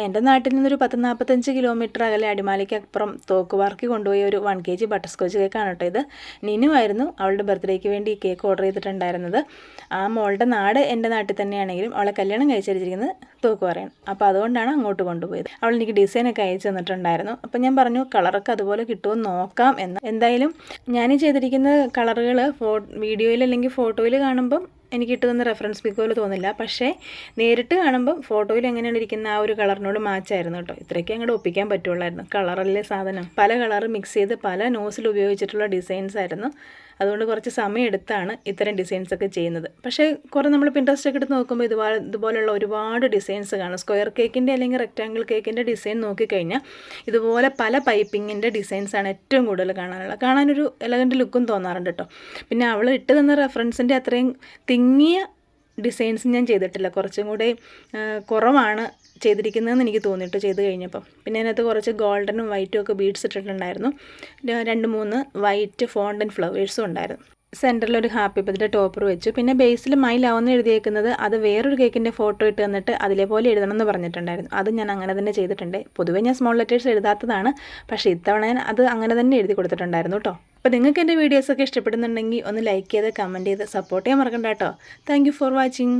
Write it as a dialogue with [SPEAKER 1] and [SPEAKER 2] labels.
[SPEAKER 1] എൻ്റെ നാട്ടിൽ നിന്നൊരു 10-45 കിലോമീറ്റർ അകലെ അടിമാലിക്കപ്പുറം തോക്കുപാർക്കി കൊണ്ടുപോയ ഒരു 1 kg ബട്ടർ സ്കോച്ച് കേക്കാണ് കേട്ടോ ഇത്. നിനുവായിരുന്നു അവളുടെ ബർത്ത്ഡേക്ക് വേണ്ടി ഈ കേക്ക് ഓർഡർ ചെയ്തിട്ടുണ്ടായിരുന്നത്. ആ മോളുടെ നാട് എൻ്റെ നാട്ടിൽ തന്നെയാണെങ്കിലും അവളെ കല്യാണം കഴിച്ചിരിക്കുന്നത് തോക്കുപാറയാണ്. അപ്പോൾ അതുകൊണ്ടാണ് അങ്ങോട്ട് കൊണ്ടുപോയത്. അവൾ എനിക്ക് ഡിസൈനൊക്കെ അയച്ചു തന്നിട്ടുണ്ടായിരുന്നു. അപ്പോൾ ഞാൻ പറഞ്ഞു കളറൊക്കെ അതുപോലെ കിട്ടുമോ നോക്കാം എന്ന്. എന്തായാലും ഞാൻ ചെയ്തിരിക്കുന്ന കളറുകൾ വീഡിയോയിൽ അല്ലെങ്കിൽ ഫോട്ടോയിൽ കാണുമ്പം എനിക്ക് ഇട്ടുതന്ന റെഫറൻസ് പിക്ക് പോലെ തോന്നില്ല. പക്ഷേ നേരിട്ട് കാണുമ്പം ഫോട്ടോയിൽ എങ്ങനെയാണ് ഇരിക്കുന്ന ആ ഒരു കളറിനോട് മാച്ചായിരുന്നു കേട്ടോ. ഇത്രയ്ക്ക് അങ്ങോട്ട് ഒപ്പിക്കാൻ പറ്റുള്ളായിരുന്നു. കളറല്ലേ സാധനം. പല കളർ മിക്സ് ചെയ്ത് പല നോസിൽ ഉപയോഗിച്ചിട്ടുള്ള ഡിസൈൻസ് ആയിരുന്നു. അതുകൊണ്ട് കുറച്ച് സമയം എടുത്താണ് ഇത്തരം ഡിസൈൻസൊക്കെ ചെയ്യുന്നത്. പക്ഷേ കുറേ നമ്മൾ പിൻട്രസ്റ്റ് ഒക്കെ എടുത്ത് നോക്കുമ്പോൾ ഇതുപോലുള്ള ഒരുപാട് ഡിസൈൻസ് കാണും. സ്ക്വയർ കേക്കിൻ്റെ അല്ലെങ്കിൽ റെക്റ്റാങ്കിൾ കേക്കിൻ്റെ ഡിസൈൻ നോക്കിക്കഴിഞ്ഞാൽ ഇതുപോലെ പല പൈപ്പിങ്ങിൻ്റെ ഡിസൈൻസാണ് ഏറ്റവും കൂടുതൽ കാണാനുള്ളത്. കാണാനൊരു എലഗൻറ്റ് ലുക്കും തോന്നാറുണ്ട് കേട്ടോ. പിന്നെ അവൾ ഇട്ട് തന്ന റെഫറൻസിൻ്റെ അത്രയും തിങ്ങിയ ഡിസൈൻസ് ഞാൻ ചെയ്തിട്ടില്ല. കുറച്ചും കൂടെ കുറവാണ് ചെയ്തിരിക്കുന്നതെന്ന് എനിക്ക് തോന്നിയിട്ട് ചെയ്ത് കഴിഞ്ഞപ്പം. പിന്നെ അതിനകത്ത് കുറച്ച് ഗോൾഡനും വൈറ്റും ഒക്കെ ബീഡ്സ് ഇട്ടിട്ടുണ്ടായിരുന്നു. 2-3 വൈറ്റ് ഫോണ്ടൻ ഫ്ലവേഴ്സും ഉണ്ടായിരുന്നു. സെൻറ്ററിലൊരു ഹാപ്പി ബർത്ത്ഡേ ടോപ്പർ വെച്ചു. പിന്നെ ബേസിൽ മൈ ലവ് എന്ന് എഴുതിയേക്കുന്നത് അത് വേറൊരു കേക്കിൻ്റെ ഫോട്ടോ ഇട്ട് തന്നിട്ട് അതിലേപോലെ എഴുതണം എന്ന് പറഞ്ഞിട്ടുണ്ടായിരുന്നു. അത് ഞാൻ അങ്ങനെ തന്നെ ചെയ്തിട്ടുണ്ട്. പൊതുവേ ഞാൻ സ്മോൾ ലെറ്റേഴ്സ് എഴുതാത്തതാണ്. പക്ഷേ ഇത്തവണ ഞാൻ അത് അങ്ങനെ തന്നെ എഴുതി കൊടുത്തിട്ടുണ്ടായിരുന്നു കേട്ടോ. അപ്പോൾ നിങ്ങൾക്ക് എൻ്റെ വീഡിയോസൊക്കെ ഇഷ്ടപ്പെടുന്നുണ്ടെങ്കിൽ ഒന്ന് ലൈക്ക് ചെയ്ത് കമൻറ്റ് ചെയ്ത് സപ്പോർട്ട് ചെയ്യാൻ മറക്കണ്ട കേട്ടോ. Thank you for watching.